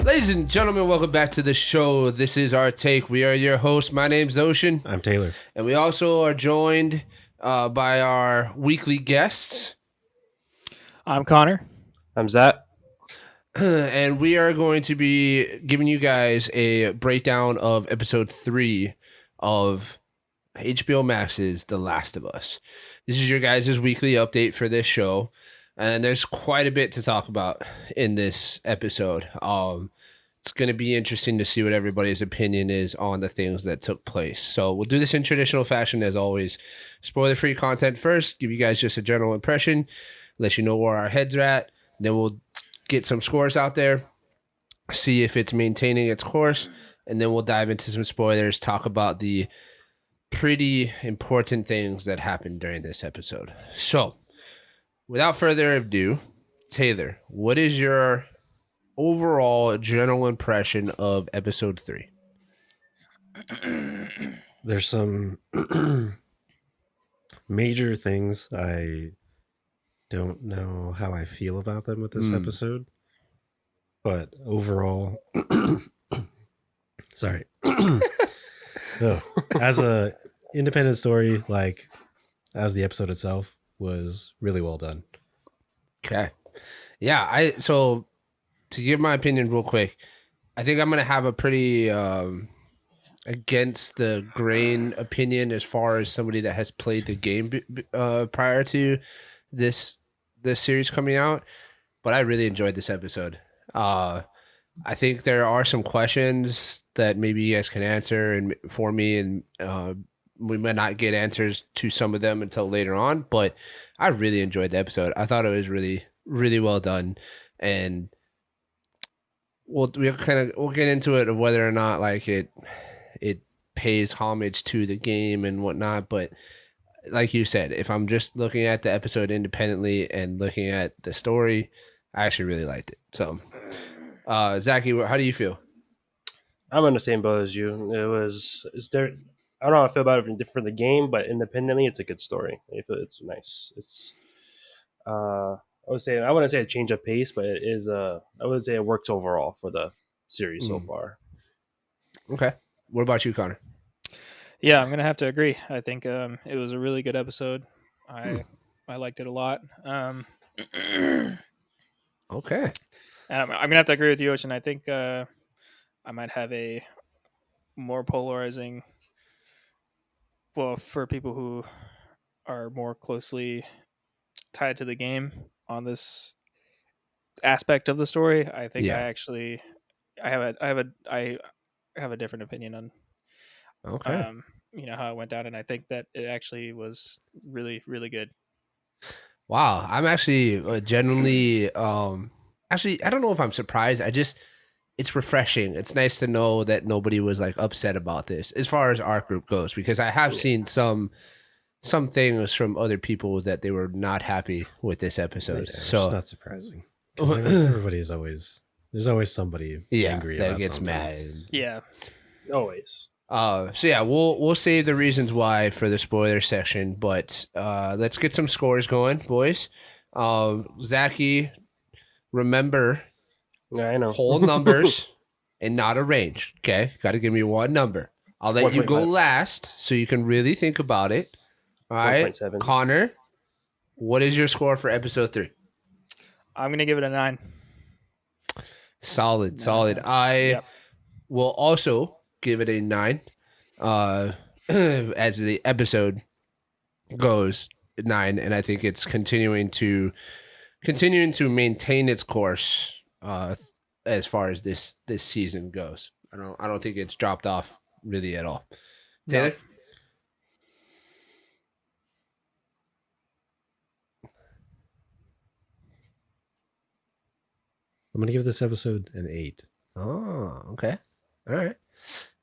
Ladies and gentlemen, welcome back to the show. This is Our Take. We are your hosts. My name's Ocean. I'm Taylor. And we also are joined by our weekly guests. I'm Connor. I'm Zach. And we are going to be giving you guys a breakdown of episode 3 of HBO Max's The Last of Us. This is your guys' weekly update for this show. And there's quite a bit to talk about in this episode. It's going to be interesting to see what everybody's opinion is on the things that took place. So we'll do this in traditional fashion as always. Spoiler-free content first, give you guys just a general impression, let you know where our heads are at. Then we'll get some scores out there, see if it's maintaining its course, and then we'll dive into some spoilers, talk about the pretty important things that happened during this episode. So, without further ado, Taylor, what is your overall general impression of episode 3? There's some major things. I don't know how I feel about them with this episode, but overall, sorry. As a independent story, like as the episode itself, was really well done. Okay. Yeah, so to give my opinion real quick, I think I'm going to have a pretty against the grain opinion as far as somebody that has played the game prior to this series coming out, but I really enjoyed this episode. I think there are some questions that maybe you guys can answer and for me, and we might not get answers to some of them until later on, but I really enjoyed the episode. I thought it was really, really well done, and we'll get into it of whether or not like it pays homage to the game and whatnot. But like you said, if I'm just looking at the episode independently and looking at the story, I actually really liked it. So, Zachy, how do you feel? I'm on the same boat as you. It's there. I don't know how I feel about it for the game, but independently, it's a good story. It's nice. It's I wouldn't say a change of pace, but it is I would say it works overall for the series so far. Okay. What about you, Connor? Yeah, I'm gonna have to agree. I think it was a really good episode. I liked it a lot. Okay. And I'm gonna have to agree with you, Ocean. I think I might have a more polarizing. Well, for people who are more closely tied to the game on this aspect of the story, I think I have a different opinion on how it went down, and I think that it actually was really, really good. Wow, I'm actually genuinely actually I don't know if I'm surprised. It's refreshing. It's nice to know that nobody was like upset about this as far as our group goes, because I have seen some things from other people that they were not happy with this episode. So it's not surprising. There's always somebody angry that about gets something. mad. Yeah, Always. So yeah, we'll save the reasons why for the spoiler section, but let's get some scores going, boys. Zachy, remember, Yeah, I know. whole numbers and not a range. Okay, got to give me one number. I'll let you go 1.5. last so you can really think about it. All right, 1.7. Connor, what is your score for episode 3? I'm gonna give it a 9. Solid. I will also give it a 9. As the episode goes, 9, and I think it's continuing to maintain its course as far as this season goes. I don't think it's dropped off really at all. Taylor? No. I'm gonna give this episode an 8. Oh, okay. All right.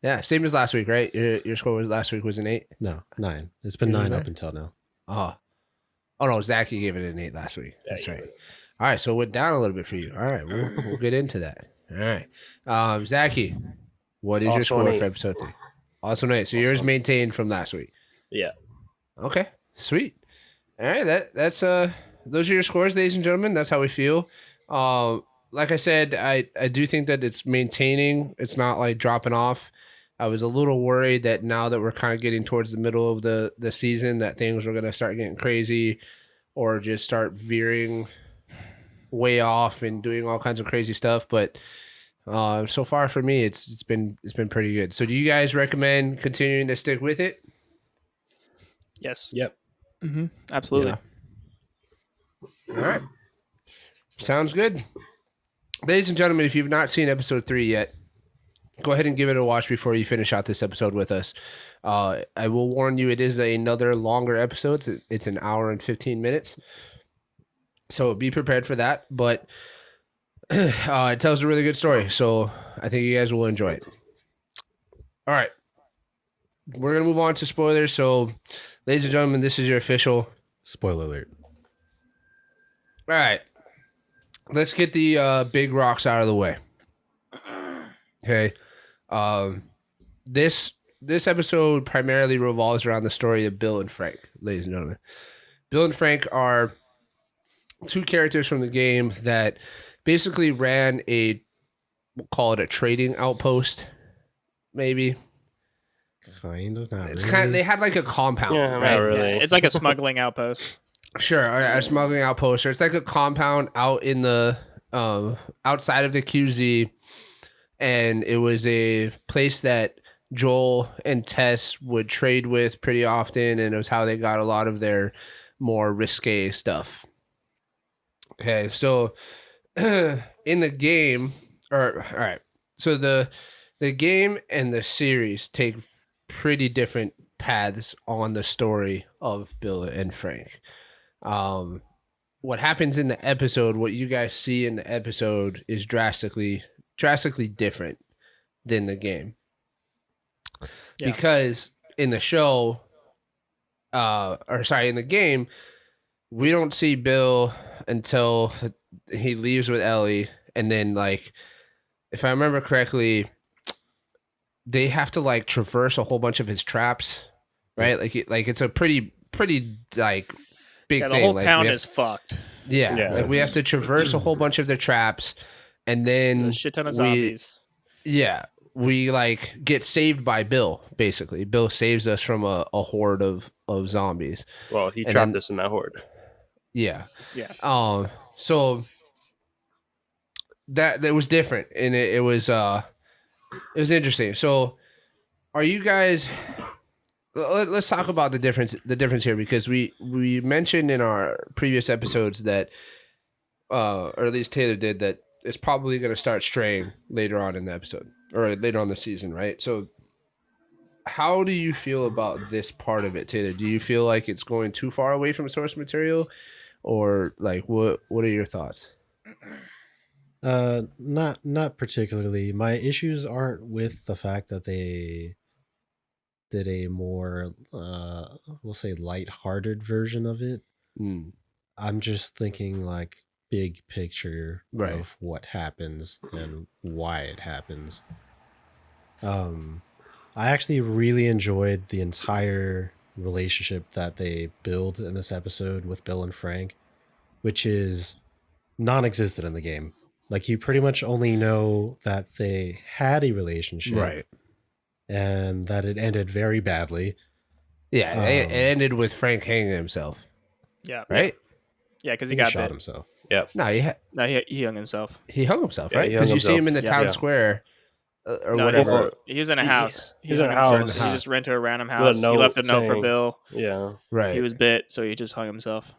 Yeah, same as last week, right? Your score was last week was an 8? No, 9. It's been Yours was 9 up 9? until now. Oh no, Zachy gave it an 8 last week. That's right. All right, so it went down a little bit for you. All right, we'll get into that. All right. Zachy, what is your Also score an for 8. episode 3? Also 8. So yours maintained from last week. Yeah. Okay, sweet. All right, that's those are your scores, ladies and gentlemen. That's how we feel. like I said, I do think that it's maintaining. It's not like dropping off. I was a little worried that now that we're kind of getting towards the middle of the season, that things were going to start getting crazy or just start veering way off and doing all kinds of crazy stuff. But so far for me, it's been pretty good. So do you guys recommend continuing to stick with it? Yes. Yep. Absolutely. Yeah. All right. Sounds good. Ladies and gentlemen, if you've not seen episode 3 yet, go ahead and give it a watch before you finish out this episode with us. I will warn you, it is another longer episode. It's an hour and 15 minutes. So be prepared for that. But it tells a really good story. So I think you guys will enjoy it. All right. We're going to move on to spoilers. So, ladies and gentlemen, this is your official Spoiler alert. All right. Let's get the big rocks out of the way. Okay. This episode primarily revolves around the story of Bill and Frank, ladies and gentlemen. Bill and Frank are two characters from the game that basically ran we'll call it a trading outpost, maybe. Kind of, not It's really. kind of, they had like a compound, Yeah, right? not really. It's like a smuggling outpost. Sure, a smuggling outpost. Or it's like a compound out in the outside of the QZ, and it was a place that Joel and Tess would trade with pretty often, and it was how they got a lot of their more risque stuff. Okay, so in the game, or all right, so the game and the series take pretty different paths on the story of Bill and Frank. What happens in the episode, what you guys see in the episode, is drastically different than the game. Yeah. Because in the show, in the game, we don't see Bill until he leaves with Ellie, and then like, if I remember correctly, they have to like traverse a whole bunch of his traps, right? Like it's a pretty like big Yeah, the thing. whole Like, town we have- is fucked. Yeah, Yeah. like we have to traverse a whole bunch of their traps, and then There's a shit ton of zombies. we like get saved by Bill. Basically, Bill saves us from a horde of zombies. Well, he And trapped then- us in that horde. Yeah. Yeah. So that was different, and it was interesting. So, are you guys? Let's talk about the difference here, because we mentioned in our previous episodes that, or at least Taylor did, that it's probably going to start straying later on in the episode or later on the season, right? So, how do you feel about this part of it, Taylor? Do you feel like it's going too far away from source material, or like what are your thoughts? Not particularly. My issues aren't with the fact that they did a more we'll say lighthearted version of it. I'm just thinking like big picture Right. of what happens and why it happens. I actually really enjoyed the entire relationship that they build in this episode with Bill and Frank, which is non-existent in the game. Like, you pretty much only know that they had a relationship, Right. and that it ended very badly. Yeah, it ended with Frank hanging himself, Yeah. right? Yeah, because He he got shot bit. himself. No, No, he hung himself. he hung himself, Yeah, right? he hung Because you see him himself. in the Yeah. town Yeah. square or No, whatever. He was in a house. He was in hung a house. himself. In a He just rented a random With a house. He note left a note for saying- Bill. Yeah. Right. He was bit, so he just hung himself.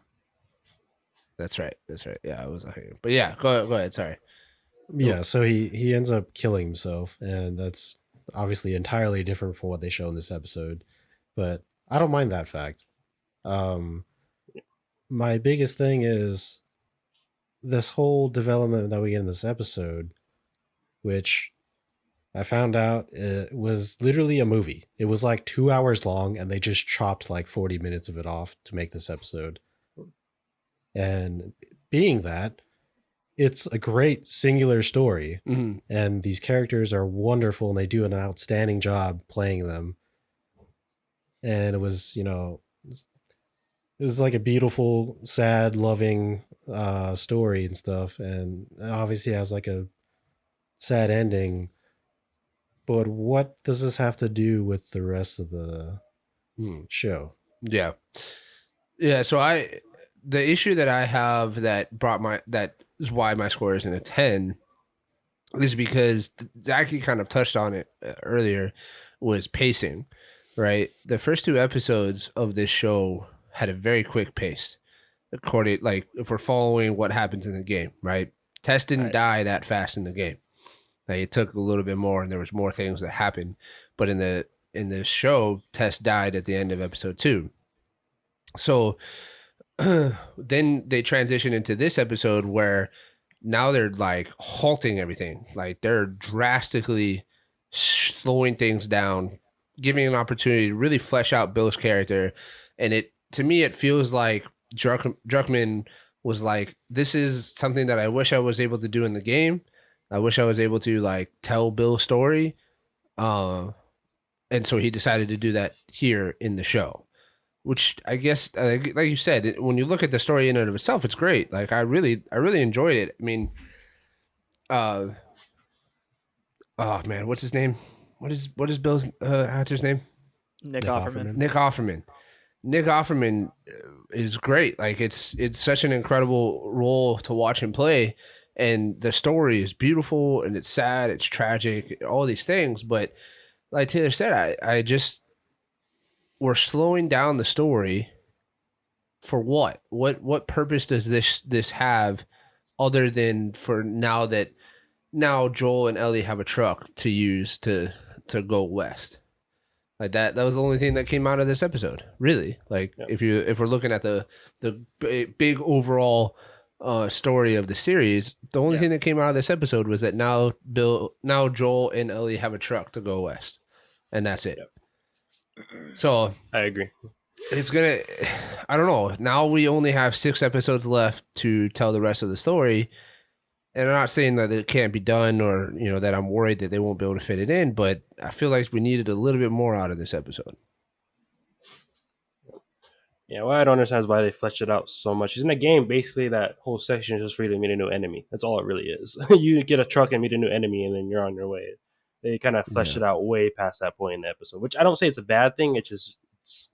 That's right. Yeah, I was hanging. But yeah, go ahead. Sorry. Yeah, so he ends up killing himself, and that's obviously entirely different from what they show in this episode. But I don't mind that fact. My biggest thing is this whole development that we get in this episode, which I found out it was literally a movie. It was like 2 hours long, and they just chopped like 40 minutes of it off to make this episode. And being that, it's a great singular story, Mhm. and these characters are wonderful, and they do an outstanding job playing them. And it was, it was like a beautiful, sad, loving story and stuff, and obviously has like a sad ending. But what does this have to do with the rest of the Hmm. show? Yeah. Yeah. So the issue that I have that is why my score isn't a 10 is because Zachy kind of touched on it earlier, was pacing, right? The first two episodes of this show had a very quick pace. According, like, if we're following what happens in the game, right? Tess didn't Right. die that fast in the game. Like, it took a little bit more, and there was more things that happened. But in the show, Tess died at the end of episode 2. So then they transition into this episode where now they're like halting everything. Like, they're drastically slowing things down, giving an opportunity to really flesh out Bill's character. And it, to me, it feels like Druckmann was like, this is something that I wish I was able to do in the game. I wish I was able to like tell Bill's story. Uh, and so he decided to do that here in the show, which I guess, like you said, when you look at the story in and of itself, it's great. Like, I really enjoyed it. I mean, uh, oh man, what's his name? What is Bill's actor's name? Nick Nick Offerman. Offerman. Nick Offerman. Nick Offerman is great. Like, it's such an incredible role to watch him play, and the story is beautiful and it's sad, it's tragic, all these things. But like Taylor said, I just, we're slowing down the story for what? What purpose does this have other than for now Joel and Ellie have a truck to use to go west? Like, that was the only thing that came out of this episode, really. Like, Yeah. if we're looking at the big overall story of the series, the only Yeah. thing that came out of this episode was that now Joel and Ellie have a truck to go west, and that's it. Yep. So I agree. it's gonna, I don't know, now we only have 6 episodes left to tell the rest of the story, and I'm not saying that it can't be done, or that I'm worried that they won't be able to fit it in, but I feel like we needed a little bit more out of this episode. Yeah, what I don't understand is why they fleshed it out so much. In the game, basically, that whole section is just for you to meet a new enemy. That's all it really is. You get a truck and meet a new enemy, and then you're on your way. They kind of fleshed Yeah. it out way past that point in the episode, which I don't say it's a bad thing. It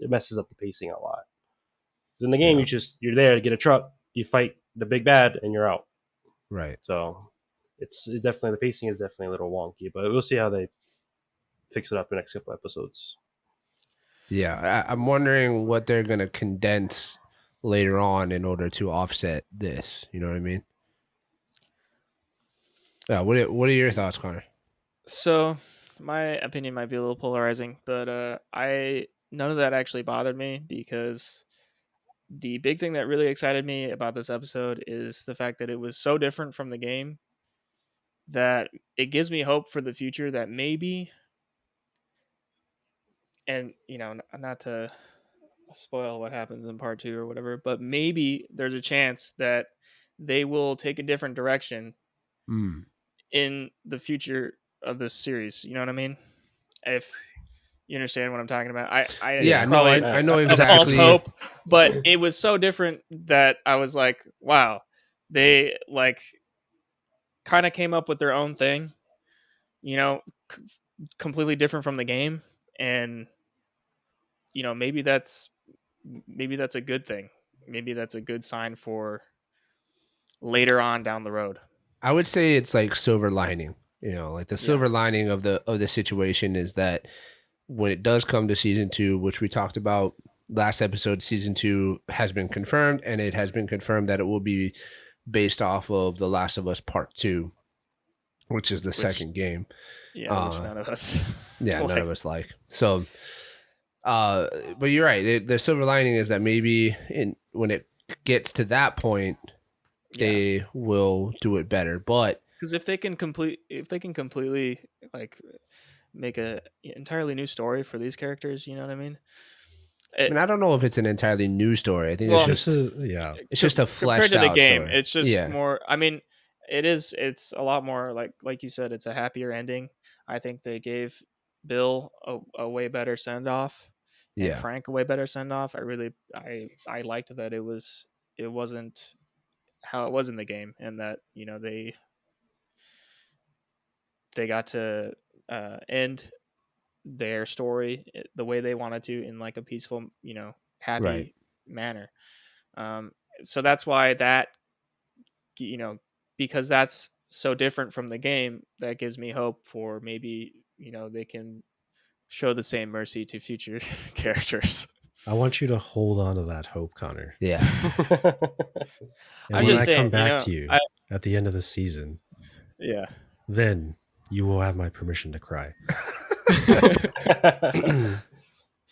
messes up the pacing a lot. 'Cause in the game, Yeah. you're there to get a truck, you fight the big bad, and you're out. Right. So the pacing is definitely a little wonky, but we'll see how they fix it up in the next couple episodes. Yeah, I'm wondering what they're gonna condense later on in order to offset this. You know what I mean? Yeah. What are your thoughts, Connor? So, my opinion might be a little polarizing, but I none of that actually bothered me because the big thing that really excited me about this episode is the fact that it was so different from the game that it gives me hope for the future that maybe, and not to spoil what happens in part 2 or whatever, but maybe there's a chance that they will take a different direction Mm. in the future of this series. You know what I mean? If you understand what I'm talking about, Yeah. it's No, probably I know a false exactly. hope, but it was so different that I was like, wow, they like kind of came up with their own thing, you know, c- completely different from the game, and maybe that's a good thing. Maybe that's a good sign for later on down the road. I would say it's like silver lining. Like the Yeah. silver lining of the situation is that when it does come to season 2, which we talked about last episode, season 2 has been confirmed, and it has been confirmed that it will be based off of The Last of Us Part 2, which is the second game. Yeah, which Uh, none of us. Yeah, none like. of us like. So, but you're right. The silver lining is that maybe when it gets to that point, Yeah, they will do it better. But because if they can completely like make a entirely new story for these characters, you know what I mean? I mean, I don't know if it's an entirely new story. I think Well, it's just Yeah. it's just a compared fleshed to the out game, story. it's just Yeah, more. I mean, it's a lot more like you said. It's a happier ending. I think they gave Bill a way better send off, and yeah, Frank a way better send off. I liked that it wasn't how it was in the game, and that they got to end their story the way they wanted to, in like a peaceful, happy Right. manner. So that's why that, because that's so different from the game, that gives me hope for maybe they can show the same mercy to future characters. I want you to hold on to that hope, Connor. Yeah. And I'm when just I come saying, back to you at the end of the season, yeah. then you will have my permission to cry.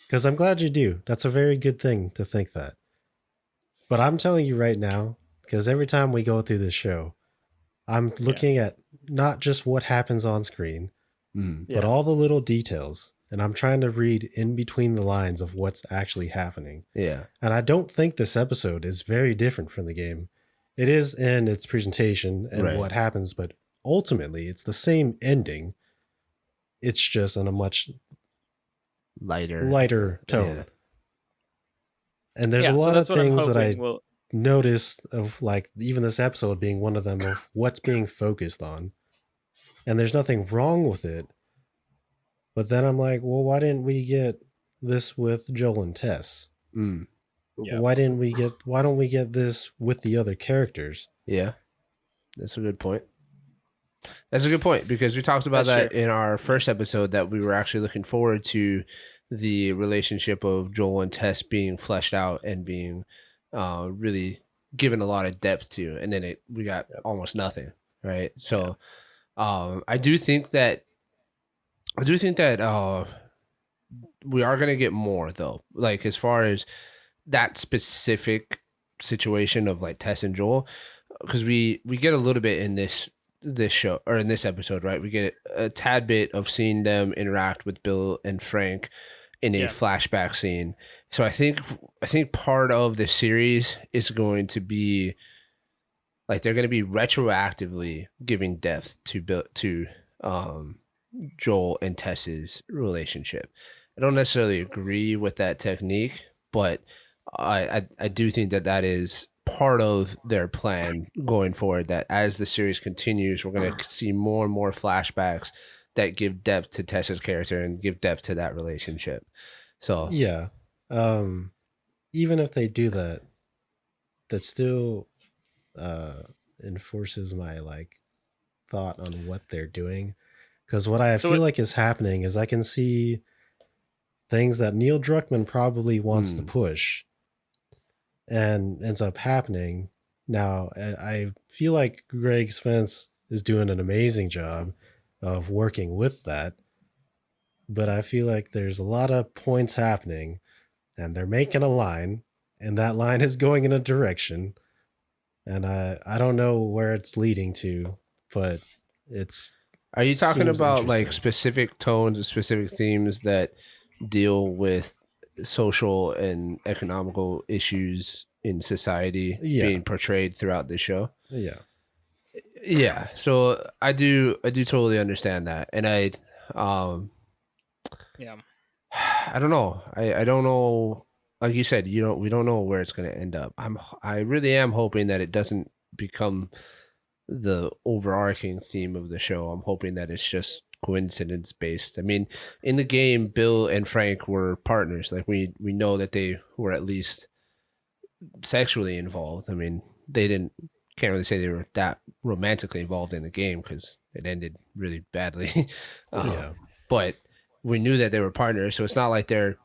Because I'm glad you do. That's a very good thing to think that. But I'm telling you right now, because every time we go through this show, I'm looking at not just what happens on screen, but all the little details. And I'm trying to read in between the lines of what's actually happening. Yeah. And I don't think this episode is very different from the game. It is in its presentation and what happens, but ultimately it's the same ending. It's just in a much lighter tone. Yeah. And there's a lot of things that I will noticed of, like, even this episode being one of them, of what's being focused on. And there's nothing wrong with it. But then I'm like, well, why didn't we get this with Joel and Tess? Yeah. Why don't we get this with the other characters? Yeah. That's a good point. That's a good point, because we talked about that in our first episode, that we were actually looking forward to the relationship of Joel and Tess being fleshed out and being really given a lot of depth to, and then we got almost nothing, right? So I do think that we are going to get more, though, like as far as that specific situation of like Tess and Joel, because we get a little bit in this show, or in this episode, right? We get a tad bit of seeing them interact with Bill and Frank in a flashback scene. So I think part of the series is going to be like, they're going to be retroactively giving depth to Joel and Tess's relationship. I don't necessarily agree with that technique, but I do think that is part of their plan going forward, that as the series continues, we're going to see more and more flashbacks that give depth to Tessa's character and give depth to that relationship. So yeah, even if they do that, that still enforces my like thought on what they're doing, because what I feel like is happening is I can see things that Neil Druckmann probably wants to push and ends up happening. Now, I feel like Greg Spence is doing an amazing job of working with that, but I feel like there's a lot of points happening, and they're making a line, and that line is going in a direction, and I don't know where it's leading to, but it's... Are you talking about like specific tones and specific themes that deal with social and economical issues in society being portrayed throughout the show? Yeah. So I do totally understand that, and I don't know. I don't know. Like you said, we don't know where it's going to end up. I really am hoping that it doesn't become the overarching theme of the show. I'm hoping that it's just coincidence based. I mean, in the game, Bill and Frank were partners. Like we know that they were at least sexually involved. I mean, can't really say they were that romantically involved in the game, because it ended really badly. But we knew that they were partners, so it's not like they're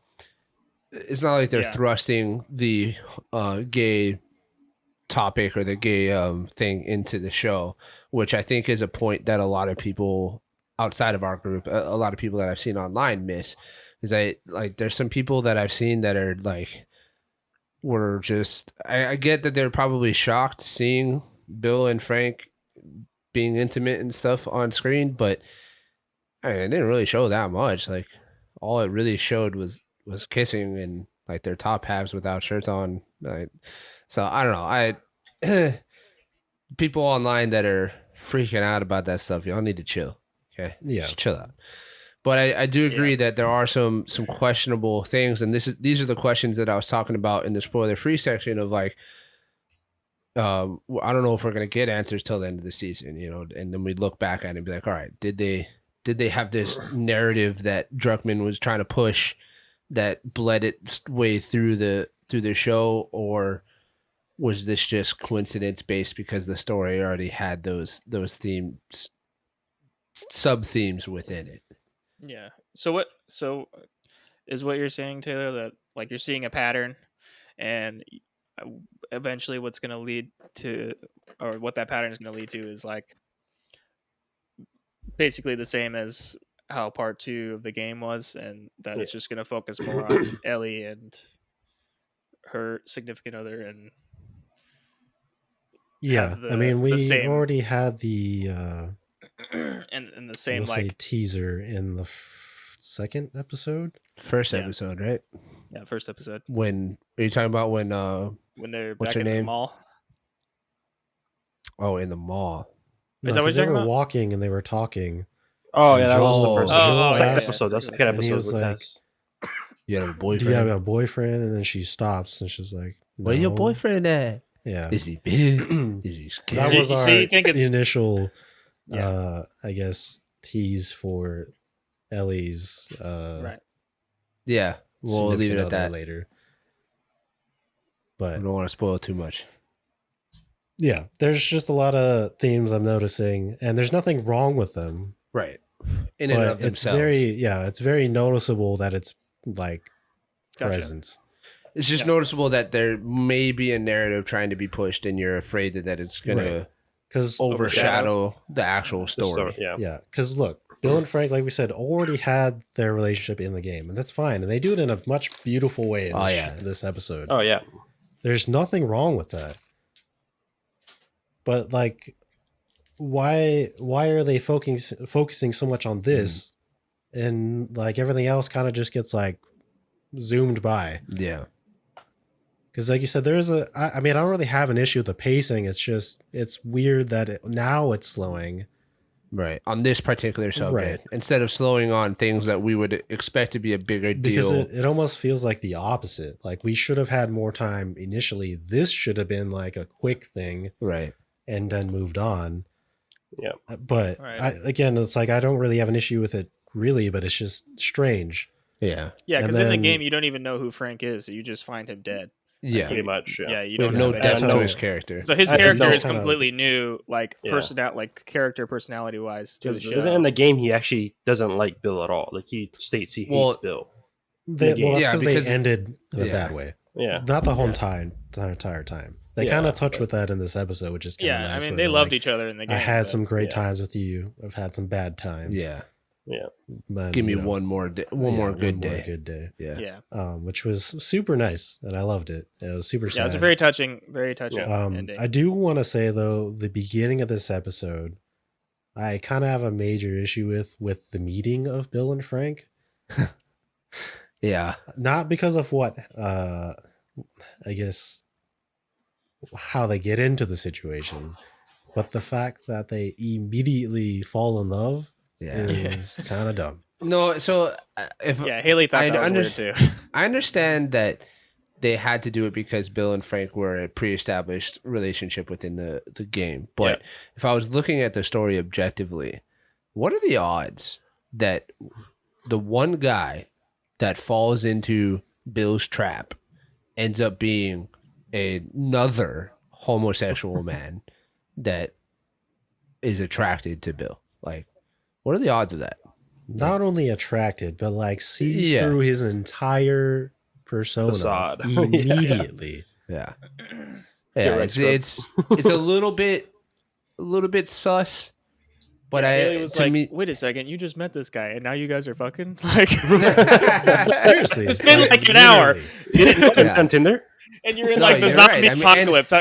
thrusting the gay topic or the gay thing into the show, which I think is a point that a lot of people outside of our group, a lot of people that I've seen online miss, is that like there's some people that I've seen that are like, were just, I get that they're probably shocked seeing Bill and Frank being intimate and stuff on screen, but I mean, it didn't really show that much. Like all it really showed was kissing and like their top halves without shirts on. Like, so I don't know. People online that are freaking out about that stuff, y'all need to chill. Okay, just chill out. But I do agree that there are some questionable things, and these are the questions that I was talking about in the spoiler free section of like, I don't know if we're gonna get answers till the end of the season, you know, and then we look back at it and be like, all right, did they have this narrative that Druckmann was trying to push that bled its way through the show, or was this just coincidence based because the story already had those themes, sub themes within it? Yeah. So is what you're saying, Taylor, that like you're seeing a pattern, and uh, eventually what's going to lead to, or what that pattern is going to lead to, is like basically the same as how part 2 of the game was, and that it's just going to focus more on Ellie and her significant other, and Yeah, have I mean, the we same already had the and the same we'll say like teaser in the second episode. First Yeah. episode, right? first episode When are you talking about? When when they're What's back her in the name? mall. oh, in the mall. Is that what 'cause you're they were talking about? walking and they were talking, Oh and yeah, that was the first Joel Oh, second yeah, yeah. episode. That's the second And he episode was with like, Tess. You have a "Do boyfriend? you have a boyfriend?" And then she stops and she's like, "No." Where your boyfriend at? Yeah. Is he big? Is he That skinny? was So our you think it's- initial, Yeah. I guess, tease for Ellie's Right. Yeah, we'll leave it significant at other that. later. I But don't want to spoil too much. yeah, there's just a lot of themes I'm noticing, and there's nothing wrong with them. Right. In and But of it's themselves. it's very noticeable that it's like Gotcha. presence. It's just Yeah. noticeable that there may be a narrative trying to be pushed, and you're afraid that it's going to Because overshadow the actual The story. yeah. yeah, because look, Bill and Frank, like we said, already had their relationship in the game, and that's fine, and they do it in a much beautiful way in Oh, this, yeah. this episode. Oh yeah. There's nothing wrong with that. But like, why are they focusing so much on this, and like everything else kind of just gets like zoomed by? Yeah. Because like you said, there is I mean, I don't really have an issue with the pacing. It's just it's weird that now it's slowing. Right. On this particular subject. Right. Instead of slowing on things that we would expect to be a bigger Because deal. it almost feels like the opposite. Like we should have had more time initially. This should have been like a quick thing Right. and then moved on. Yeah. But Right. again, it's like I don't really have an issue with it really, but it's just strange. Yeah. Yeah, And because in the then- game you don't even know who Frank is. You just find him dead. Yeah. Pretty much. Yeah. Yeah, you With don't no have depth any- to know. his character. So his I character just is kinda- completely new, like Yeah. like character personality wise to the show. Because in the game, he actually doesn't like Bill at all. Like he states he hates Well, Bill. Well, Yeah, that's because because- they ended in a yeah. bad way. Yeah. Not the whole Yeah. entire time. They Yeah, kind of touch but- with that in this episode, which is kind of yeah, nice. I mean where they they're loved like, each other in the game. I had but- some great yeah. times with you. I've had some bad times. Yeah. But, Give me you know, one more day, yeah, one more good day. good day. Yeah. Yeah, Which was super nice, and I loved it. It was super sad. yeah, it was a very touching ending. I do want to say though, the beginning of this episode, I kind of have a major issue with the meeting of Bill and Frank. Yeah. Not because of what I guess how they get into the situation, but the fact that they immediately fall in love Yeah. is kind of dumb. No, so if Yeah, Haley thought I that was under- weird too. I understand that they had to do it because Bill and Frank were a pre-established relationship within the game. But if I was looking at the story objectively, what are the odds that the one guy that falls into Bill's trap ends up being another homosexual man that is attracted to Bill? Like, what are the odds of that? Not only attracted, but like sees Yeah. through his entire persona Facade. immediately. Yeah. Yeah, Yeah, right, it's a little bit sus, but Yeah, I Haley was to like, me wait a second, you just met this guy and now you guys are fucking like, Seriously, It's been like an hour. literally. You didn't know him Yeah. on Tinder? and you're in No, like the you're zombie right. I mean, and- apocalypse.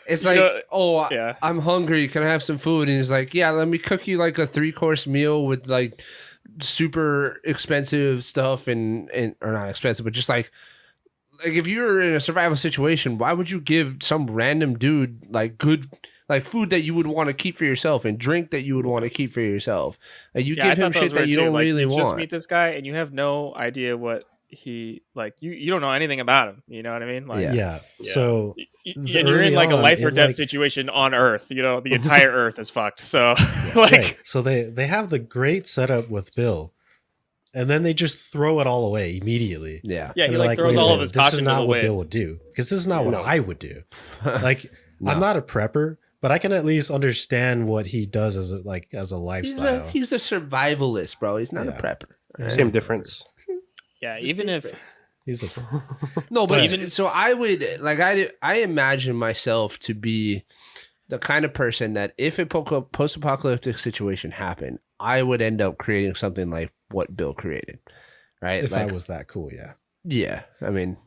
it's You like, know, oh, yeah. I'm hungry. Can I have some food? And he's like, yeah, let me cook you like a 3-course meal with like super expensive stuff and or not expensive, but just like if you're in a survival situation, why would you give some random dude like good like food that you would want to keep for yourself and drink that you would want to keep for yourself? And you Yeah, I give him thought that was shit that weird you too. don't Like, really you just want. meet this guy and you have no idea what he like you don't know anything about him. You know what I mean? Like, Yeah. Yeah. So and you're in early like a on, life or it, death like- situation on Earth. You know, the entire Earth is fucked. So like, right. So they have the great setup with Bill, and then they just throw it all away immediately. Yeah. yeah, And he they're like throws "Wait a all of minute, his this is caution to not the what wind. Bill would do, because this is not what No. I would do. Like No. I'm not a prepper, but I can at least understand what he does as a lifestyle. He's a survivalist, bro. He's not a Yeah. prepper. Same difference. Yeah, even if He's a No, but But- even so, I would like I imagine myself to be the kind of person that if a post-apocalyptic situation happened, I would end up creating something like what Bill created, right? if like, I was that cool, yeah. yeah, I mean,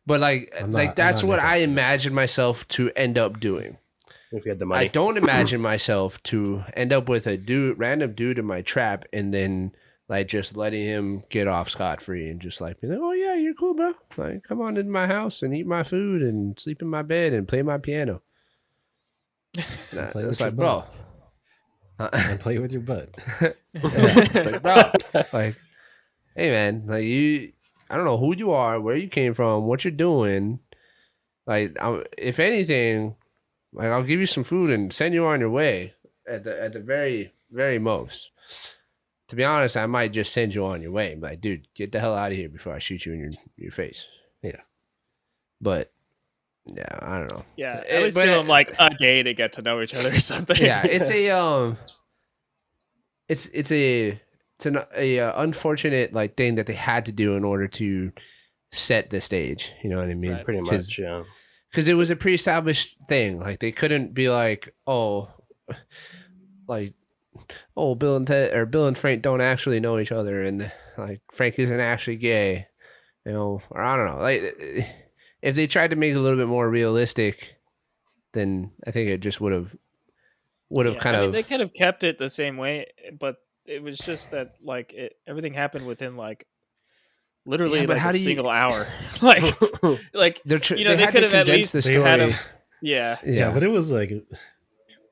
but like I'm not- that's I'm not what Nick I Offerman. imagine myself to end up doing. If you had the I money. don't imagine myself to end up with a random dude in my trap, and then like just letting him get off scot-free and just like be like, oh yeah, you're cool, bro. Like, come on into my house and eat my food and sleep in my bed and play my piano. Nah, play it's with your like, bro. And play with your butt. Yeah, it's like, bro, like, hey man, like I don't know who you are, where you came from, what you're doing. Like, if anything, like I'll give you some food and send you on your way at the very, very most. To be honest, I might just send you on your way. I'm like, dude, get the hell out of here before I shoot you in your face. Yeah. But yeah, I don't know. yeah, Eh, at least but- give them like a day to get to know each other or something. Yeah, it's a unfortunate like thing that they had to do in order to set the stage. You know what I mean? Right. Pretty much, yeah. Because it was a pre-established thing. Like they couldn't be like, oh, like, oh, Bill and Frank don't actually know each other, and like Frank isn't actually gay, you know, or I don't know. Like if they tried to make it a little bit more realistic, then I think it just would have Yeah, kind I mean, of. they could have kept it the same way, but it was just that like everything happened within like literally Yeah, but like how a do you- single hour. like They're you know, they they had could to have at condense least the They story. were- yeah. Yeah, but it was like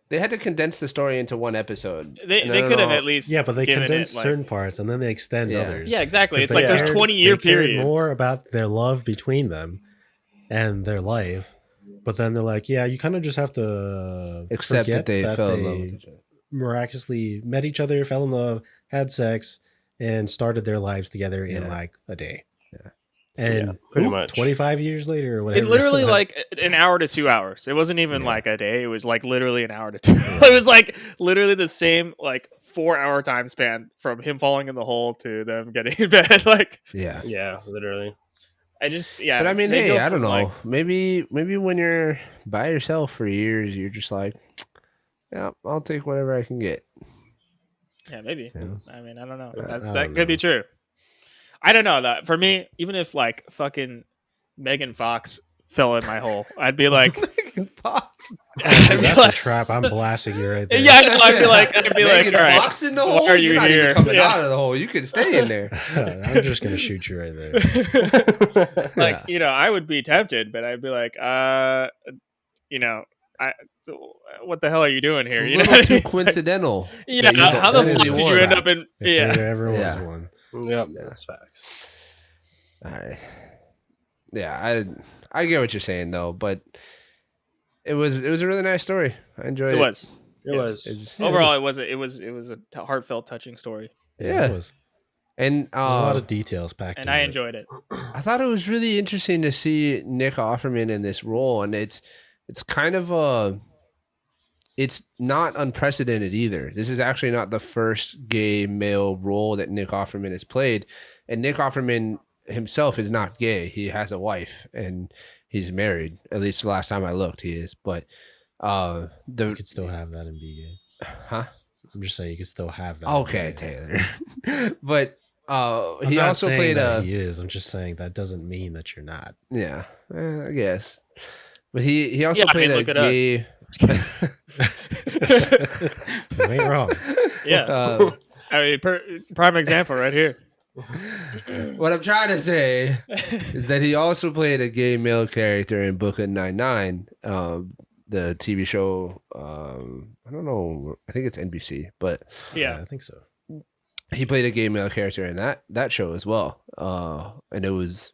They had to condense the story into one episode. They And I they don't could have know- at least yeah, but they given condense it, like, certain parts and then they extend Yeah. others. Yeah, exactly. 'Cause It's they like there's cared- 20-year they cared periods. more about their love between them and their life, but then they're like, yeah, you kind of just have to Except that forget they fell in love with each other. miraculously met each other, fell in love, had sex, and started their lives together in Yeah. like a day. Yeah. And Yeah, pretty much. 25 years later or whatever. It literally like an hour to 2 hours. It wasn't even Yeah. like a day. It was like literally an hour to 2. It was like literally the same like 4-hour time span from him falling in the hole to them getting in bed. Like Yeah. Yeah, literally. I just yeah. But I mean, they hey, go I don't from, know. like, Maybe when you're by yourself for years, you're just like, yeah, I'll take whatever I can get. yeah, maybe. Yeah. I mean, I don't know. I That don't could be know. true. I don't know that for me. Even if like fucking Megan Fox fell in my hole, I'd be like, Fox. I'd be That's like- a trap. I'm blasting you right there. Yeah, I know, I'd be like, all right, Fox in the why hole. are you You're not even here? coming Yeah. out of the hole. You can stay in there. I'm just gonna shoot you right there. like Yeah. you know, I would be tempted, but I'd be like, you know, what the hell are you doing here? It's a You know, little what I too mean? coincidental. Yeah, that you don't- how the that is fuck the did war you end trap. up in? If Yeah, there ever was Yeah. one. Yep, Yeah. that's facts. All right. Yeah, I get what you're saying though, but it was a really nice story. I enjoyed it. it was. It Yes. was. It's- Overall, it was a heartfelt, touching story, Yeah. It was. and There's a lot of details packed and into I it. enjoyed it. I thought it was really interesting to see Nick Offerman in this role, and it's kind of it's not unprecedented either. This is actually not the first gay male role that Nick Offerman has played, and Nick Offerman himself is not gay. He has a wife and he's married. At least the last time I looked, he is. But You the could still have that and be gay. huh? I'm just saying you could still have that. and be Okay, gay. Taylor. But I'm he not also saying played that a he is. I'm just saying that doesn't mean that you're not. yeah, I guess. But he also Yeah, I played mean, a look at us. gay. You ain't wrong. Yeah, I mean, prime example right here. What I'm trying to say is that he also played a gay male character in Brooklyn Nine-Nine, the TV show. I don't know. I think it's NBC, but Yeah, I think so. he played a gay male character in that show as well. And it was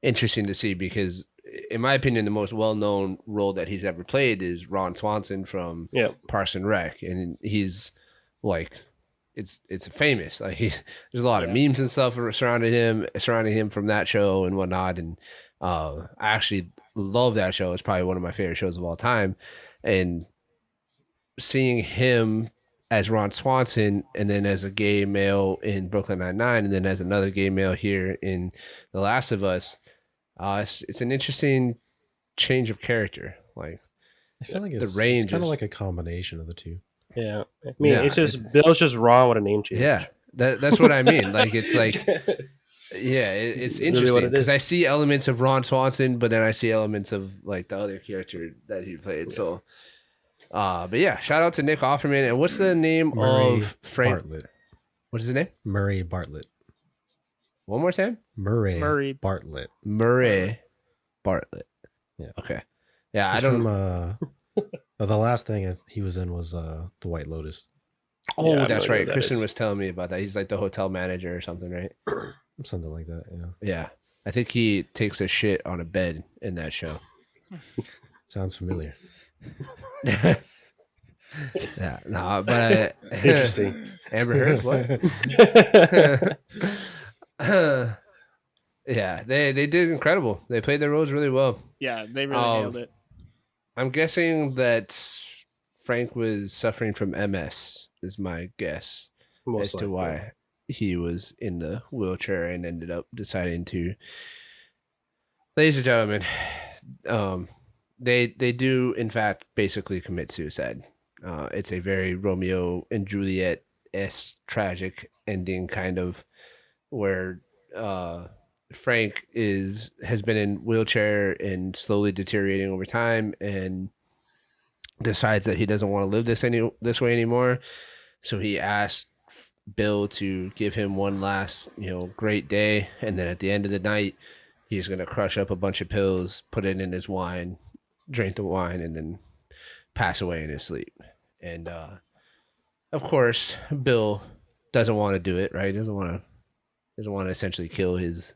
interesting to see because, in my opinion, the most well known role that he's ever played is Ron Swanson from Yeah. Parks and Rec, and he's like, it's famous. Like there's a lot of Yeah. memes and stuff surrounding him from that show and whatnot. And I actually love that show. It's probably one of my favorite shows of all time. And seeing him as Ron Swanson, and then as a gay male in Brooklyn Nine-Nine, and then as another gay male here in The Last of Us, it's an interesting change of character. Like I feel like the it's range kind of is- like a combination of the two. Yeah. I mean, Yeah, it's just Bill's just wrong with a name change. yeah, that's what I mean. Like it's like yeah, it's Really interesting what it because is. I see elements of Ron Swanson, but then I see elements of like the other character that he played. So, but yeah, shout out to Nick Offerman. And what's the name Murray of Frank? Bartlett. What is his name? Murray Bartlett. One more time. Murray. Bartlett. Murray Bartlett. Yeah. Okay. Yeah, He's I don't. from the last thing he was in was The White Lotus. Oh, Yeah, I have that's no idea right. what that Kristen is. was telling me about that. He's like the hotel manager or something, right? Something like that, yeah. Yeah. I think he takes a shit on a bed in that show. Sounds familiar. Yeah. No, but Interesting. Amber Heard, what? Yeah, they did incredible. They played their roles really well. Yeah, they really nailed it. I'm guessing that Frank was suffering from MS, is my guess, Most as to likely. why he was in the wheelchair and ended up deciding to. Ladies and gentlemen, they do in fact basically commit suicide. It's a very Romeo and Juliet tragic ending, kind of, where Frank has been in wheelchair and slowly deteriorating over time, and decides that he doesn't want to live this way anymore. So he asked Bill to give him one last great day, and then at the end of the night, he's gonna crush up a bunch of pills, put it in his wine, drink the wine, and then pass away in his sleep. And of course, Bill doesn't want to do it. Right? Doesn't want to essentially kill his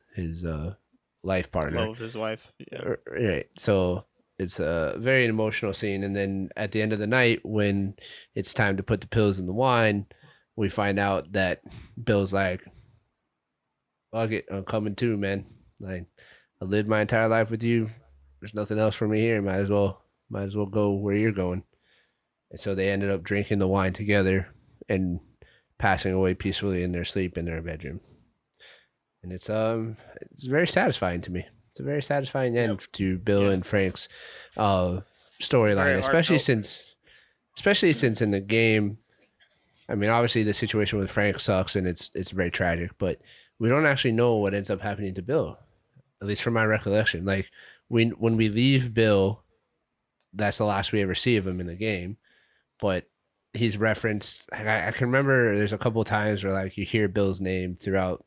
life partner. Love of his wife. Yeah. Right. So it's a very emotional scene. And then at the end of the night, when it's time to put the pills in the wine, we find out that Bill's like, fuck it, I'm coming too, man. Like, I lived my entire life with you. There's nothing else for me here. Might as well go where you're going. And so they ended up drinking the wine together and passing away peacefully in their sleep in their bedroom. And it's very satisfying to me. It's a very satisfying end to Bill and Frank's storyline, Very especially heartfelt. since in the game, I mean, obviously the situation with Frank sucks and it's very tragic, but we don't actually know what ends up happening to Bill, at least from my recollection. Like when we leave Bill, that's the last we ever see of him in the game, but he's referenced. I can remember there's a couple of times where like you hear Bill's name throughout.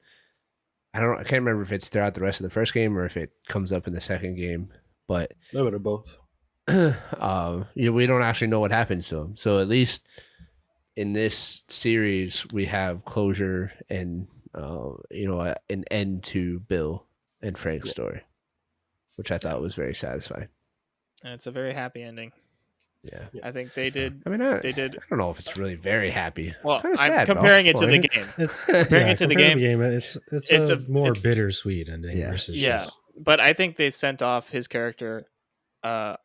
I can't remember if it's throughout the rest of the first game or if it comes up in the second game, but A little bit of both. we don't actually know what happens to him. So at least in this series, we have closure and an end to Bill and Frank's story, which I thought was very satisfying. And it's a very happy ending. Yeah, I think they did. I mean, They did. I don't know if it's really very happy. It's Well, kinda I'm sad, bro. comparing it to Come the on. game. It's Comparing it to the compared game, it's it's a a- more it's- bittersweet ending Yeah. versus Yeah, just but I think they sent off his character a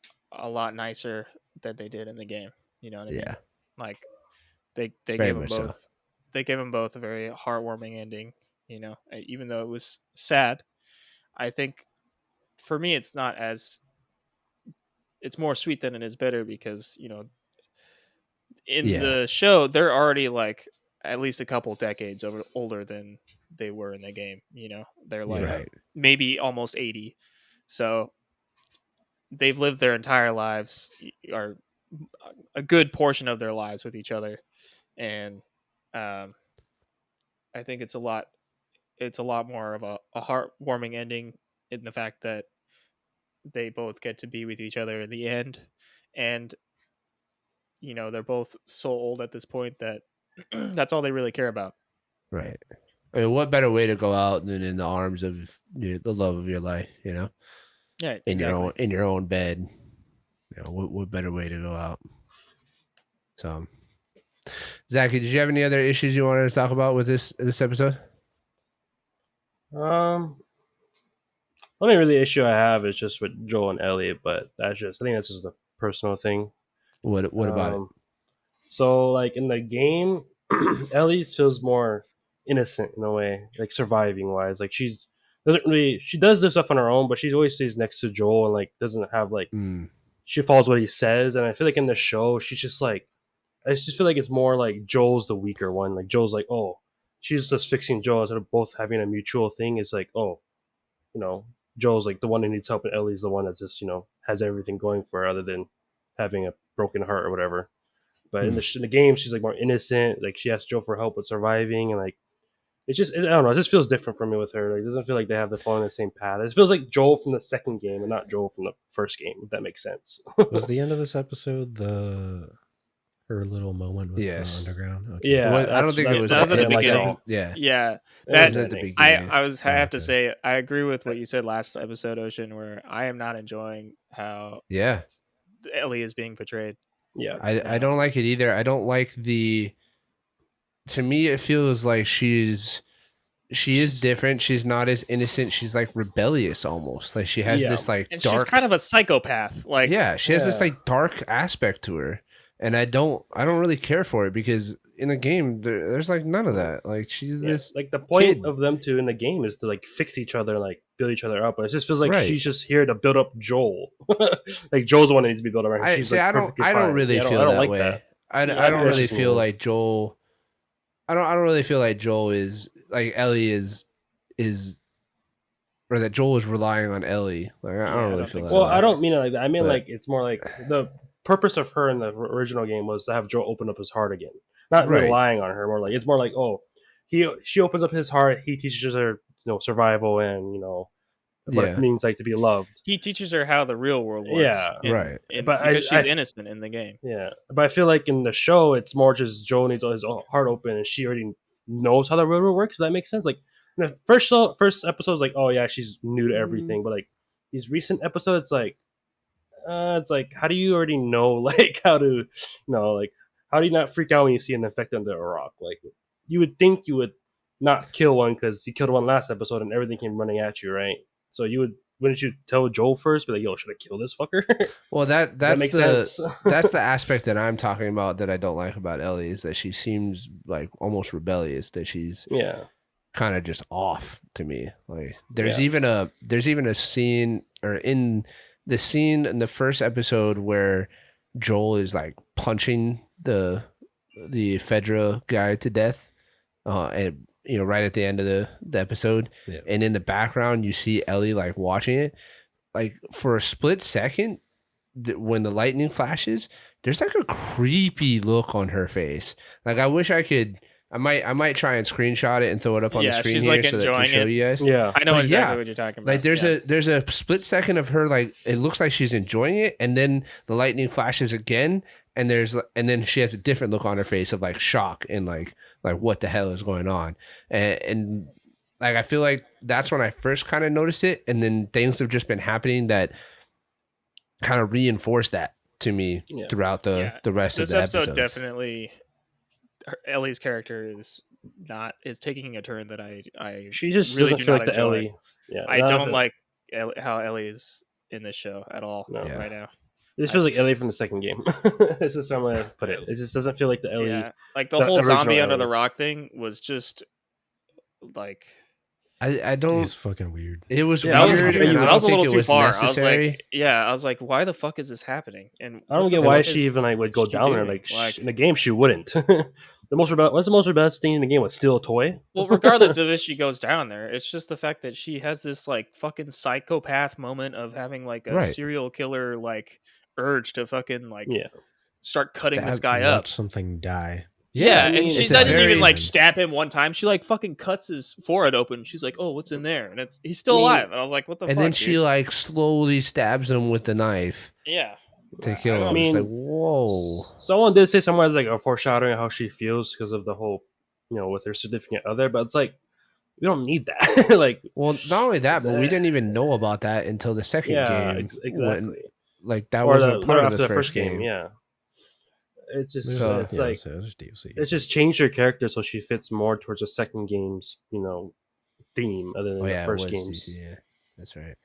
lot nicer than they did in the game. You know what I mean? Yeah, Like they Very gave them much so. both. They gave them both a very heartwarming ending. Even though it was sad, I think for me it's not as it's more sweet than it is bitter because in Yeah. the show they're already like at least a couple decades older than they were in the game. They're like right. maybe almost 80, so they've lived their entire lives or a good portion of their lives with each other, and I think it's a lot more of a heartwarming ending in the fact that they both get to be with each other in the end, and they're both so old at this point that that's all they really care about. Right. I mean, what better way to go out than in the arms of the love of your life? You know, Yeah, in exactly. your own bed. You know, what better way to go out? So, Zachy, did you have any other issues you wanted to talk about with this episode? Only really issue I have is just with Joel and Ellie, but I think that's just a personal thing. What about it? So like in the game, Ellie feels more innocent in a way, like surviving wise. Like she does this stuff on her own, but she always stays next to Joel and like doesn't have like she follows what he says. And I feel like in the show, she's just like I just feel like it's more like Joel's the weaker one. Like Joel's like, oh, she's just fixing Joel instead of both having a mutual thing. It's like, oh, you know, Joel's like the one who needs help, and Ellie's the one that's just has everything going for her, other than having a broken heart or whatever. But in the game, she's like more innocent. Like she asks Joel for help with surviving, and like I don't know. It just feels different for me with her. Like it doesn't feel like they have the following the same path. It feels like Joel from the second game and not Joel from the first game. If that makes sense. Was the end of this episode her little moment with the underground? Okay. Yeah, I don't think it was. That was at the like, beginning. yeah, Yeah, that was at the beginning. I have to Okay. say I agree with what you said last episode, Ocean, where I am not enjoying how Ellie is being portrayed. Yeah, I don't like it either. I don't like the. To me, it feels like she is different. She's not as innocent. She's like rebellious almost. Like she has this like and dark. She's kind of a psychopath. Like she has this like dark aspect to her, and I don't really care for it because in a game there's like none of that. Like she's this like the point kid. of them two in the game is to like fix each other and like build each other up. But it just feels like Right. she's just here to build up Joel. Like Joel's the one that needs to be built up. She's like I don't really feel I don't that like way. that. I don't really feel like Joel. I don't really feel like Joel is like Ellie is, or that Joel is relying on Ellie. Like I don't really feel that. Well, way. I don't mean it like that. I mean But- like it's more like the purpose of her in the original game was to have Joel open up his heart again, not relying on her. More like it's more like she opens up his heart. He teaches her survival and what it means like to be loved. He teaches her how the real world works. Right. But because she's innocent in the game. Yeah, but I feel like in the show, it's more just Joel needs his heart open, and she already knows how the real world works. Does that make sense? like in the first episode, like, oh yeah, she's new to everything, but like these recent episodes, it's like how do you already know like how to like how do you not freak out when you see an infected under a rock? Like you would think you would not kill one because you killed one last episode and everything came running at you, right? So wouldn't you tell Joel first? Be like, yo, should I kill this fucker? Well, that's that makes the sense. that's the aspect that I'm talking about that I don't like about Ellie is that she seems like almost rebellious. That she's kind of just off to me. Like there's even a scene or in the scene in the first episode where Joel is like punching the Fedra guy to death, and right at the end of the episode, and in the background you see Ellie like watching it, like for a split second, when the lightning flashes, there's like a creepy look on her face. Like I wish I could. I might try and screenshot it and throw it up on the screen she's here like so that enjoying to show it. you guys. Yeah, I know exactly what you're talking about. Like there's a split second of her like it looks like she's enjoying it, and then the lightning flashes again, and then she has a different look on her face of like shock and like what the hell is going on, and like I feel like that's when I first kind of noticed it, and then things have just been happening that kind of reinforce that to me throughout the rest of the episodes. This episode definitely. Ellie's character is taking a turn that I she just really doesn't do feel not like the enjoy. Ellie. Yeah, I don't like how Ellie is in this show at all right now. It just feels like Ellie from the second game. This is some way to put it. It just doesn't feel like the Ellie. Yeah, like the whole zombie under the rock thing was just like I don't. It's fucking weird. It was that weird. That was a little too far. Necessary. I was like, why the fuck is this happening? And I don't get why she even like would go down there. Like in the game, she wouldn't. What's the most rebellious thing in the game? Was steal a toy? Well, regardless of if she goes down there, it's just the fact that she has this like fucking psychopath moment of having like a serial killer like urge to fucking like start cutting this guy up. Watch something die. Yeah, and she doesn't even like stab him one time. She like fucking cuts his forehead open. She's like, "Oh, what's in there?" And he's still alive. And I was like, "What the?" And fuck, then she like slowly stabs him with the knife. Yeah. To kill him. I mean, it's like, whoa. Someone did say somewhere like a foreshadowing how she feels because of the whole with her significant other, but it's like we don't need that. Like, Well, not only that, but we didn't even know about that until the second game. exactly. Like that Or wasn't a part of after the first game. yeah. It's just So- it's like there's DLC. it's just changed her character so she fits more towards the second game's theme other than Oh the yeah, first it was game's. DC, yeah, that's right.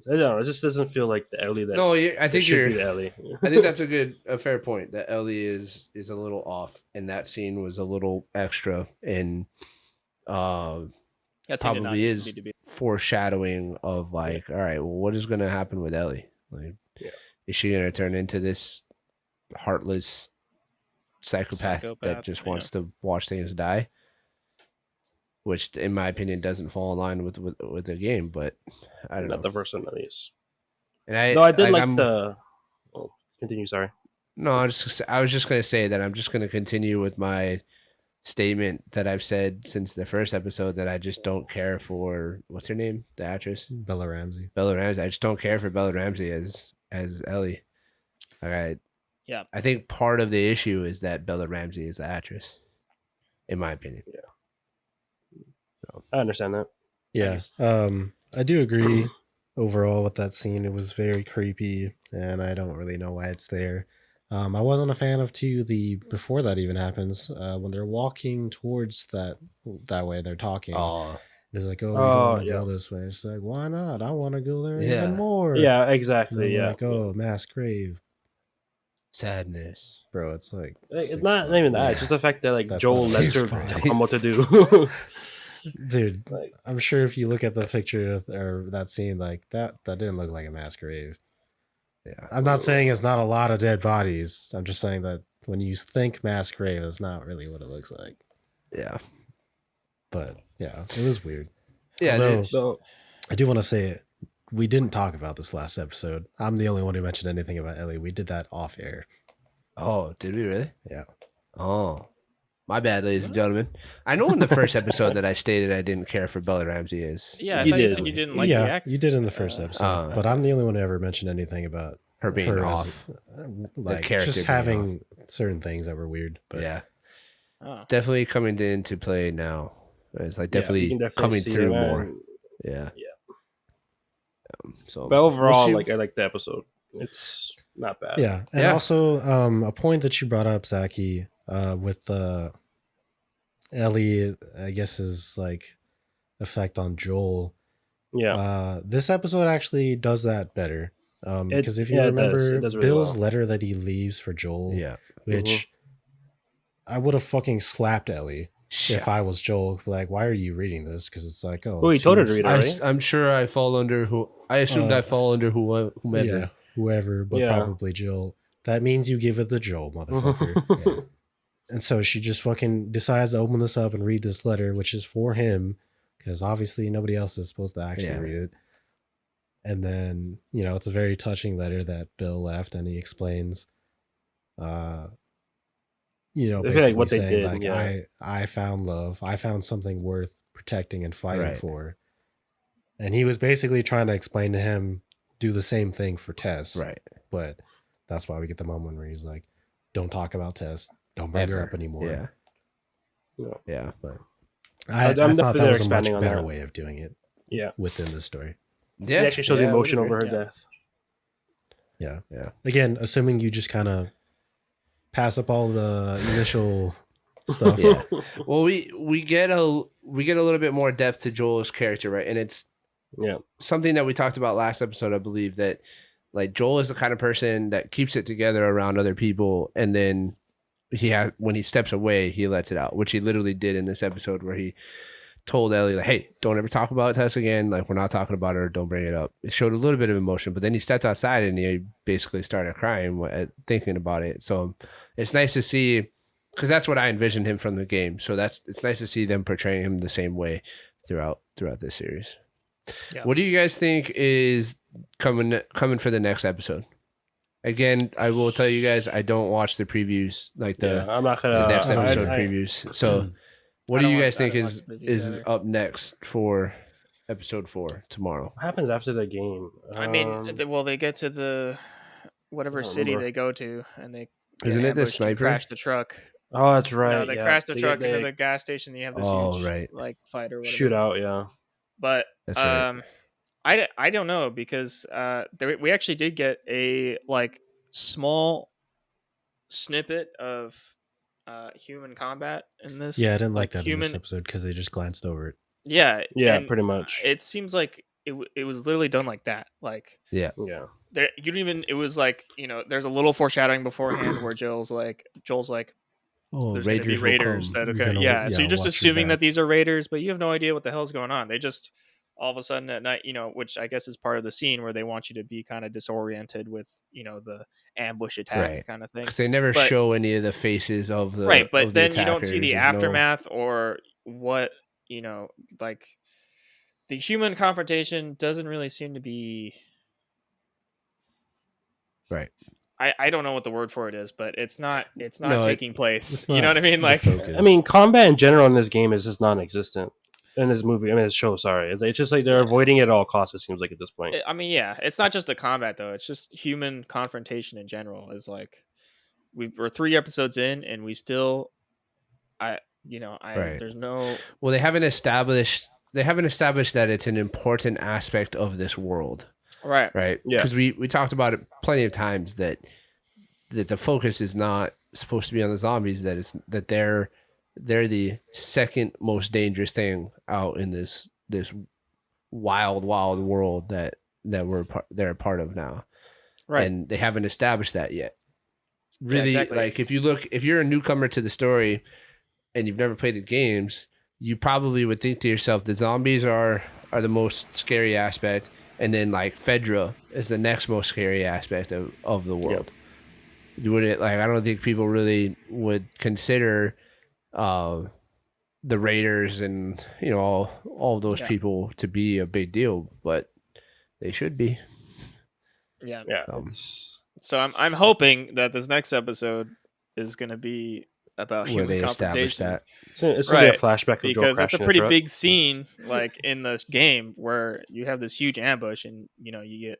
I don't know. It just doesn't feel like the Ellie that No, I think should you're. be the Ellie. I think that's a fair point. That Ellie is a little off, and that scene was a little extra, and That scene did not probably is need to be. foreshadowing of like, all right, well, what is going to happen with Ellie? Like, is she going to turn into this heartless psychopath that just wants to watch things die? Which, in my opinion, doesn't fall in line with the game. But I don't know. Not the first one, at least. And I did like I'm, the. Oh, continue. Sorry. No, I was just going to say that I'm just going to continue with my statement that I've said since the first episode, that I just don't care for, what's her name, the actress, Bella Ramsey. I just don't care for Bella Ramsey as Ellie. Like I think part of the issue is that Bella Ramsey is the actress, in my opinion. Yeah, so, I understand that. Yeah, I do agree overall with that scene. It was very creepy, and I don't really know why it's there. I wasn't a fan of before that even happens, when they're walking towards that way, they're talking. Oh, it's like, oh, you don't want to go this way. It's like, why not? I want to go there even more. Yeah, exactly. Yeah. Like, oh, mass grave. Sadness. Bro, it's like it's not even that. It's just the fact that like That's Joel not lets her 6 tell him what to do. Dude, like, I'm sure if you look at the picture or that scene, like that didn't look like a mass grave. Yeah. I'm not saying it's not a lot of dead bodies. I'm just saying that when you think mass grave, that's not really what it looks like. Yeah. But yeah, it was weird. Yeah. Although, so I do want to say we didn't talk about this last episode. I'm the only one who mentioned anything about Ellie. We did that off air. Oh, did we really? Yeah. Oh, my bad, ladies and gentlemen. I know in the first episode that I stated I didn't care for Bella Ramsey is. Yeah, I You thought you did. said you didn't like the act. you did in the first episode. But I'm the only one who ever mentioned anything about her being her off. like character just being having certain things that were weird. But Yeah. Oh. Definitely coming into play now. It's like you definitely, can coming see through it, man. more. Yeah. Yeah. So, But overall, we'll see. like I like the episode. It's not bad. yeah, and Yeah. also a point that you brought up, Zaki, with Ellie, I guess, is like effect on Joel. Yeah. This episode actually does that better. Because if you it does. remember It does really Bill's well. letter that he leaves for Joel, Yeah. which I would have fucking slapped Ellie if I was Joel. Like, why are you reading this? Because it's like, oh, Well, he told her to she's- read it, right? I'm sure I fall under I assumed I fall under whomever. Yeah, whoever, but Yeah. probably Joel. That means you give it to Joel, motherfucker. Yeah. And so she just fucking decides to open this up and read this letter, which is for him, because obviously nobody else is supposed to actually read it. And then, it's a very touching letter that Bill left, and he explains, basically what they saying, did, like, yeah. I found love. I found something worth protecting and fighting Right. for. And he was basically trying to explain to him, do the same thing for Tess. Right. But that's why we get the moment where he's like, don't talk about Tess. Don't bring her Ever. up anymore. Yeah. Yeah. Yeah. But I'm I thought definitely that was a much expanding on better that. way of doing it Yeah. within the story. Yeah. He actually shows yeah, I would emotion agree. over her Yeah. death. Yeah. Yeah. Again, assuming you just kind of pass up all the initial stuff. Yeah. Well, we get a little bit more depth to Joel's character, right? And it's Yeah. something that we talked about last episode, I believe, that like Joel is the kind of person that keeps it together around other people, and then when he steps away, he lets it out, which he literally did in this episode where he told Ellie, like, hey, don't ever talk about Tess again. Like, we're not talking about her. Don't bring it up. It showed a little bit of emotion, but then he stepped outside and he basically started crying thinking about it. So it's nice to see, because that's what I envisioned him from the game. So it's nice to see them portraying him the same way throughout this series. Yeah. What do you guys think is coming for the next episode? Again, I will tell you guys, I don't watch the previews, like the I'm not gonna. the next episode I- previews. So, what I do don't you watch- guys I think don't watch is the movies either. up next for episode 4 tomorrow? What happens after the game? I mean, they get to whatever I don't city remember. they go to, and they Isn't get it the ambushed and sniper? crash the truck. Oh, that's right. No, they yeah. crash the They truck get- into they the gas station. You have this Oh, huge right. like fight or whatever. shoot out. Yeah. But That's right. I don't know because we actually did get a like small snippet of human combat in this. Yeah, I didn't like that in human. this episode because they just glanced over it. Yeah, Yeah, and pretty much. it seems like it was literally done like that. Like Yeah. Yeah. there, you don't even. It was like there's a little foreshadowing beforehand where Joel's like, Oh, there's going to be Raiders will raiders come. that You're okay, gonna- yeah. So yeah, you're just watch your assuming that back. these are raiders, but you have no idea what the hell's going on. They just all of a sudden at night, which I guess is part of the scene where they want you to be kind of disoriented with the ambush attack Right. kind of thing. Because they never But- show any of the faces of the Right, but of the then you don't see the attackers. There's no- aftermath or what like the human confrontation doesn't really seem to be Right. I don't know what the word for it is, but it's not No, taking place. It's You know not what I mean? the Like focus. I mean, combat in general in this game is just non-existent. In this movie, I mean, this show. Sorry, it's just like they're avoiding it at all costs. It seems like at this point. I mean, yeah, it's not just the combat though. It's just human confrontation in general. Is like we're 3 episodes in, and we still, Right. there's no Well, they haven't established that it's an important aspect of this world, right. right? Yeah. Because we talked about it plenty of times that the focus is not supposed to be on the zombies. That they're the second most dangerous thing out in this wild world that they're a part of now, Right. and they haven't established that yet. Really, exactly. like if you're a newcomer to the story and you've never played the games, you probably would think to yourself, the zombies are the most scary aspect, and then like Fedra is the next most scary aspect of the world. You wouldn't I don't think people really would consider the Raiders and all of those Yeah. people to be a big deal, but they should be. Yeah. Yeah. Um, So I'm hoping that this next episode is going to be about where human they establish confrontation. that. It's gonna be a Right, flashback of Joel because that's a crashing pretty truck. big scene like in the game where you have this huge ambush and you get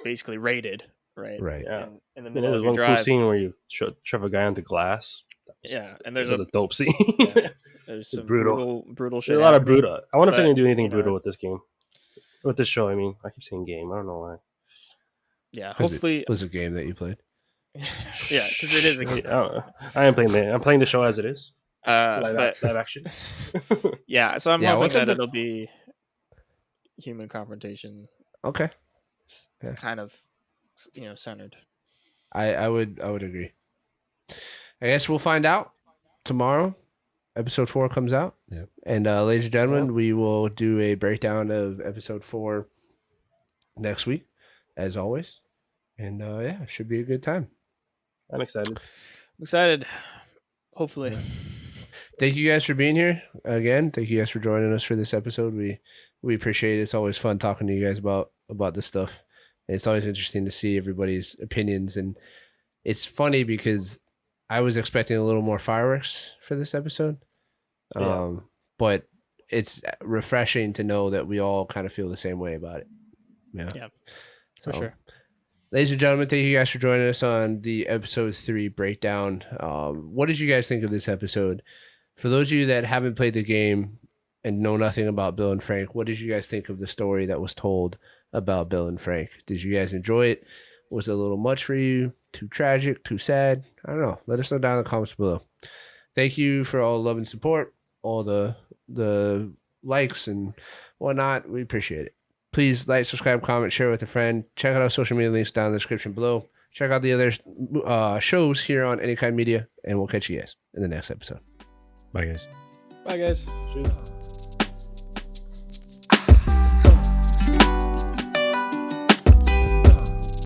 basically raided, right? Right. Yeah. In the And middle there's of your one cool drive. scene where you shove a guy onto glass. Yeah, and There's there's a dope scene. yeah, there's some brutal. brutal shit. There's a lot of happening. brutal. I wonder if they're but, gonna do anything you know, brutal with it's- this game, with this show. I mean, I keep saying game. I don't know why. Yeah, 'Cause hopefully, it was a game that you played. yeah, because it is a game. I am playing the. I'm playing the show as it is. Live But action. yeah, so I'm Yeah, hoping what's that the- it'll be human confrontation, Okay. Yeah. kind of, centered. I would agree. I guess we'll find out tomorrow. Episode 4 comes out. Yep. And ladies and gentlemen, we will do a breakdown of episode 4 next week, as always. And yeah, should be a good time. I'm excited. I'm excited. Hopefully, Thank you guys for being here again. Thank you guys for joining us for this episode. We appreciate it. It's always fun talking to you guys about this stuff. It's always interesting to see everybody's opinions, and it's funny because I was expecting a little more fireworks for this episode. Yeah. But it's refreshing to know that we all kind of feel the same way about it. Yeah, for So, sure. Ladies and gentlemen, thank you guys for joining us on the episode 3 breakdown. What did you guys think of this episode? For those of you that haven't played the game and know nothing about Bill and Frank, what did you guys think of the story that was told about Bill and Frank? Did you guys enjoy it? Was it a little much for you? Too tragic? Too sad? I don't know. Let us know down in the comments below. Thank you for all the love and support, all the likes and whatnot. We appreciate it. Please like, subscribe, comment, share with a friend. Check out our social media links down in the description below. Check out the other shows here on Any Kind Media, and we'll catch you guys in the next episode. Bye, guys. Bye, guys. Shoot.